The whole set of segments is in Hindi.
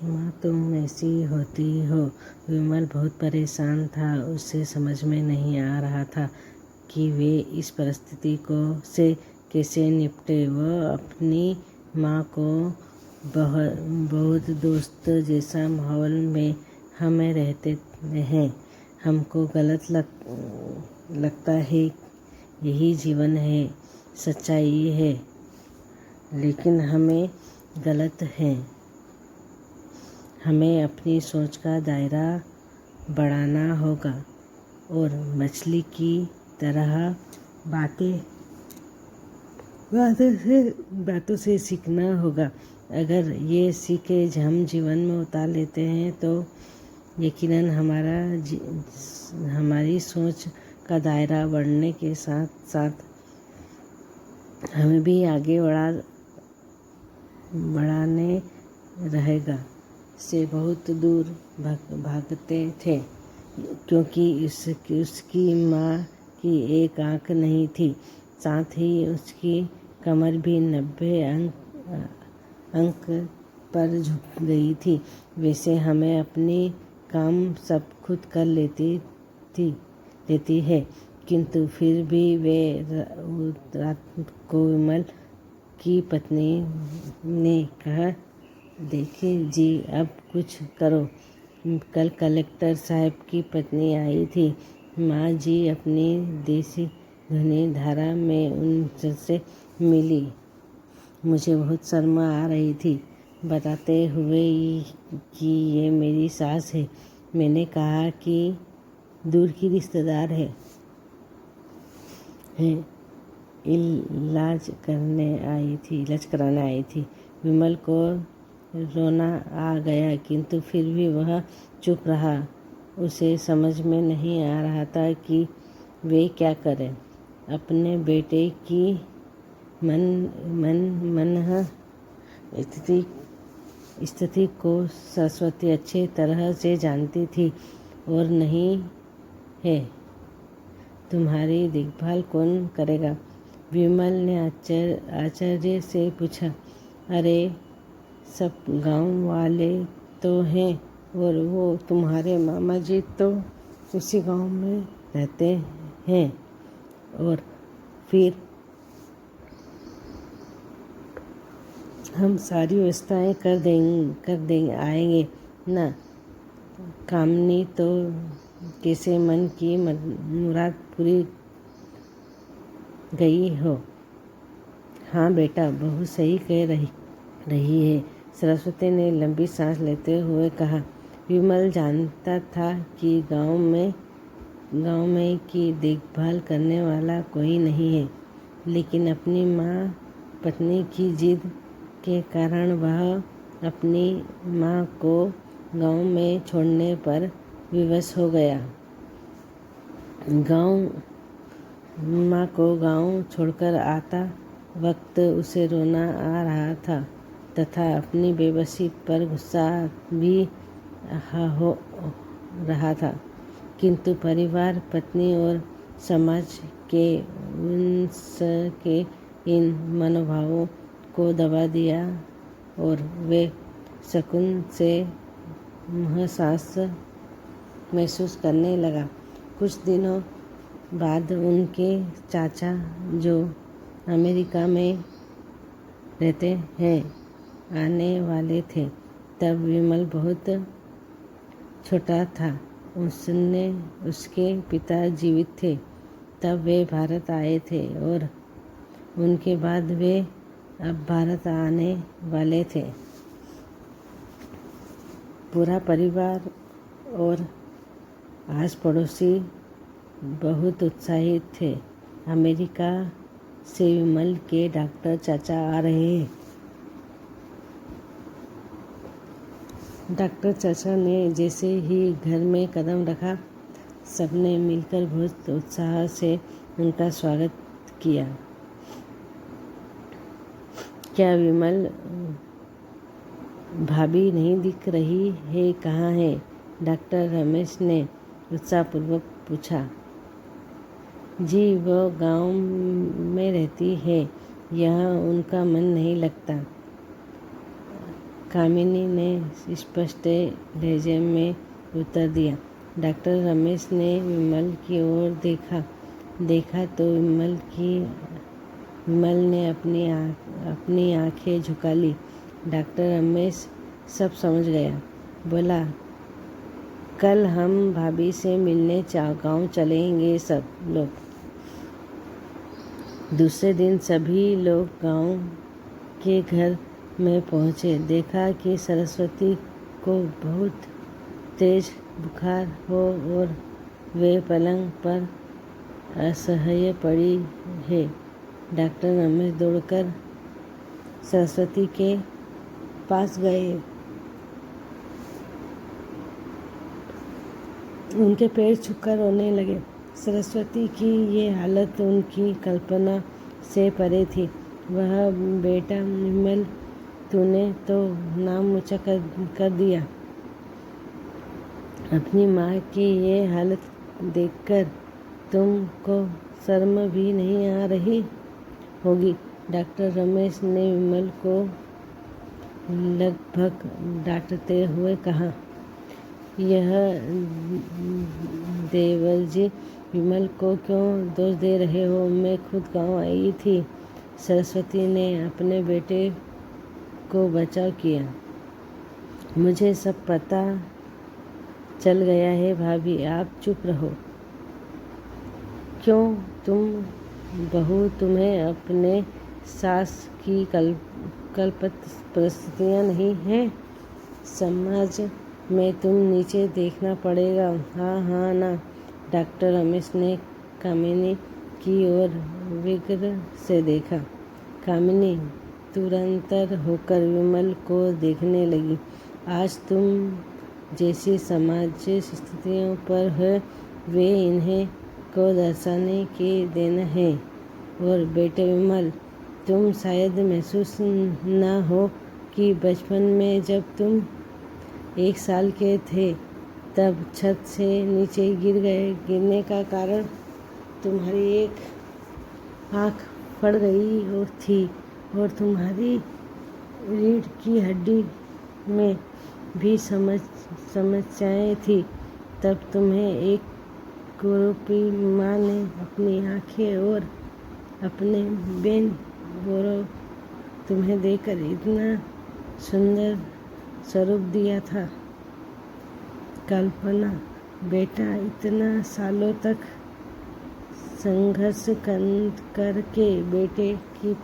माँ तुम ऐसी होती हो। विमल बहुत परेशान था। उसे समझ में नहीं आ रहा था कि वे इस परिस्थिति से कैसे निपटे। वह अपनी माँ को बहुत दोस्त जैसा माहौल में हमें रहते हैं। हमको गलत लगता है, यही जीवन है, सच्चाई है, लेकिन हमें गलत है। हमें अपनी सोच का दायरा बढ़ाना होगा और मछली की तरह बातों से सीखना होगा। अगर ये सीखे हम जीवन में उतार लेते हैं तो यकीनन हमारी सोच का दायरा बढ़ने के साथ साथ हमें भी आगे बढ़ाने रहेगा। से बहुत दूर भागते थे क्योंकि उसकी माँ की एक आंख नहीं थी, साथ ही उसकी कमर भी 90 अंक पर झुक गई थी। वैसे हमें अपनी काम सब खुद कर लेती है, किंतु फिर भी वे रात को विमल की पत्नी ने कहा, देखिए जी, अब कुछ करो। कल कलेक्टर साहब की पत्नी आई थी। माँ जी अपनी देसी धुनी धारा में उनसे मिली। मुझे बहुत शर्म आ रही थी बताते हुए कि ये मेरी सास है। मैंने कहा कि दूर की रिश्तेदार है, इलाज कराने आई थी। विमल को रोना आ गया, किंतु फिर भी वह चुप रहा। उसे समझ में नहीं आ रहा था कि वे क्या करें। अपने बेटे की मन स्थिति को सरस्वती अच्छी तरह से जानती थी और नहीं है। तुम्हारी देखभाल कौन करेगा? विमल ने आश्चर्य से पूछा। अरे, सब गांव वाले तो हैं और वो तुम्हारे मामा जी तो उसी गांव में रहते हैं, और फिर हम सारी व्यवस्थाएं कर देंगे आएंगे ना। कामनी तो कैसे मन की मुराद पूरी गई हो। हाँ बेटा, बहुत सही कह रही है, सरस्वती ने लंबी सांस लेते हुए कहा। विमल जानता था कि गांव में की देखभाल करने वाला कोई नहीं है, लेकिन अपनी पत्नी की जिद के कारण वह अपनी माँ को गांव में छोड़ने पर विवश हो गया। माँ को गांव छोड़कर आता वक्त उसे रोना आ रहा था तथा अपनी बेबसी पर गुस्सा भी हो रहा था, किंतु परिवार, पत्नी और समाज के उनके इन मनोभावों को दबा दिया और वे सुकून से एहसास महसूस करने लगा। कुछ दिनों बाद उनके चाचा, जो अमेरिका में रहते हैं, आने वाले थे। तब विमल बहुत छोटा था। उसके पिता जीवित थे तब वे भारत आए थे और उनके बाद वे अब भारत आने वाले थे। पूरा परिवार और आस पड़ोसी बहुत उत्साहित थे। अमेरिका से विमल के डॉक्टर चाचा आ रहे हैं। डॉक्टर चाचा ने जैसे ही घर में कदम रखा, सबने मिलकर बहुत उत्साह से उनका स्वागत किया। क्या विमल भाभी नहीं दिख रही है? कहाँ है? डॉक्टर रमेश ने उत्साहपूर्वक पूछा। जी, वो गांव में रहती है, यहाँ उनका मन नहीं लगता। कामिनी ने स्पष्ट लहजे में उत्तर दिया। डॉक्टर रमेश ने विमल की ओर देखा तो विमल ने अपनी आंखें झुका ली। डॉक्टर रमेश सब समझ गया। बोला, कल हम भाभी से मिलने गाँव चलेंगे सब लोग। दूसरे दिन सभी लोग गांव के घर में पहुंचे। देखा कि सरस्वती को बहुत तेज बुखार हो और वे पलंग पर असह्य पड़ी है। डॉक्टर रमेश दौड़कर सरस्वती के पास गए। उनके पैर छूकर रोने लगे। सरस्वती की ये हालत उनकी कल्पना से परे थी। वह, बेटा विमल, तूने तो नाम ऊँचा कर दिया। अपनी माँ की ये हालत देखकर तुमको शर्म भी नहीं आ रही होगी। डॉक्टर रमेश ने विमल को लगभग डांटते हुए कहा। यह देवर जी, विमल को क्यों दोष दे रहे हो? मैं खुद गांव आई थी। सरस्वती ने अपने बेटे को बचाव किया। मुझे सब पता चल गया है भाभी, आप चुप रहो। क्यों तुम बहू, तुम्हें अपने सास की कल्पित परिस्थितियाँ नहीं हैं? समाज में तुम नीचे देखना पड़ेगा। हाँ ना। डॉक्टर रमेश ने कामिनी की ओर विग्र से देखा। कामिनी तुरंत होकर विमल को देखने लगी। आज तुम जैसी समाज स्थितियों पर है, वे इन्हें को दर्शाने के देन है। और बेटे विमल, तुम शायद महसूस ना हो कि बचपन में जब तुम 1 साल के थे तब छत से नीचे गिरने का कारण तुम्हारी एक आँख फट गई थी और तुम्हारी रीढ़ की हड्डी में भी समस्याएं थी। तब तुम्हें एक कुरूपी माँ ने अपनी आँखें और अपने बेन गौरव तुम्हें देकर इतना सुंदर स्वरूप दिया था। कल्पना, बेटा, इतना सालों तक संघर्ष करके बेटे की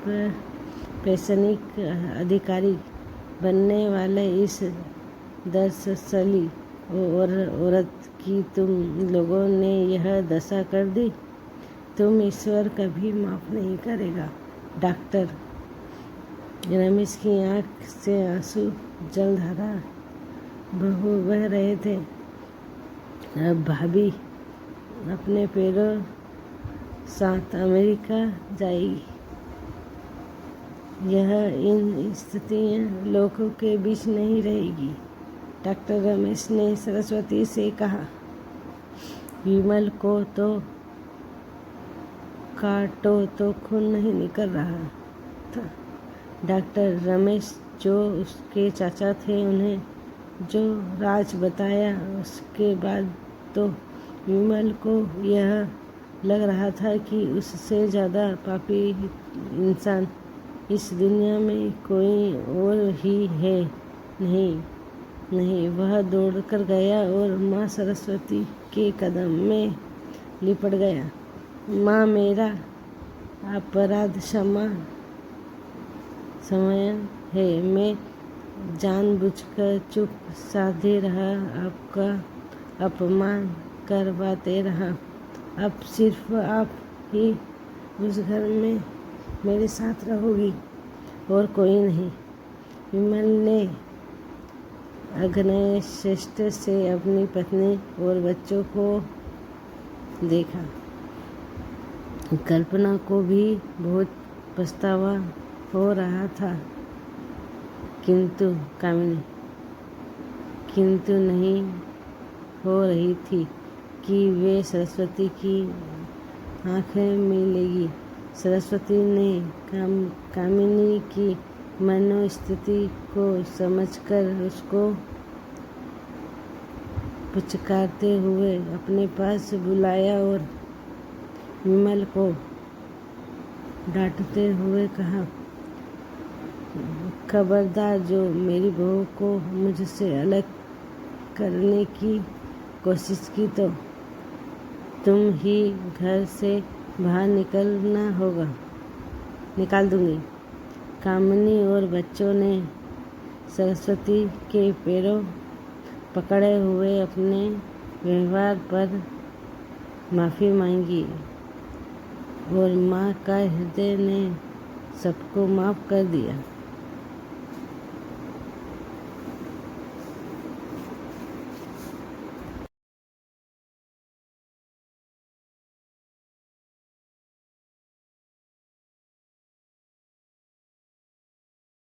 प्रशासनिक अधिकारी बनने वाले इस दर्शनशाली औरत की तुम लोगों ने यह दशा कर दी। तुम ईश्वर कभी माफ नहीं करेगा। डॉक्टर रमेश की आँख से आंसू जलधारा बह रहे थे। अब भाभी अपने पैरों साथ अमेरिका जाएगी। यह इन स्थितियाँ लोगों के बीच नहीं रहेगी। डॉक्टर रमेश ने सरस्वती से कहा। विमल को तो काटो तो खून नहीं निकल रहा था। डॉक्टर रमेश जो उसके चाचा थे, उन्हें जो राज बताया, उसके बाद तो विमल को यह लग रहा था कि उससे ज़्यादा पापी इंसान इस दुनिया में कोई और ही है। नहीं, वह दौड़कर गया और माँ सरस्वती के कदम में लिपट गया। माँ, मेरा अपराध क्षमा है। मैं जानबूझकर चुप साधे रहा, आपका अपमान करवाते रहा। अब सिर्फ आप ही उस घर में मेरे साथ रहोगी और कोई नहीं। विमल ने अग्नय श्रेष्ठ से अपनी पत्नी और बच्चों को देखा। कल्पना को भी बहुत पछतावा हो रहा था, किंतु नहीं हो रही थी कि वे सरस्वती की आँखें मिलेगी। सरस्वती ने कामिनी की मनोस्थिति को समझकर उसको पुचकारते हुए अपने पास बुलाया और विमल को डांटते हुए कहा, खबरदार, जो मेरी बहू को मुझसे अलग करने की कोशिश की तो तुम ही घर से बाहर निकाल दूंगी। कामिनी और बच्चों ने सरस्वती के पैरों पकड़े हुए अपने व्यवहार पर माफ़ी मांगी और माँ का हृदय ने सबको माफ़ कर दिया।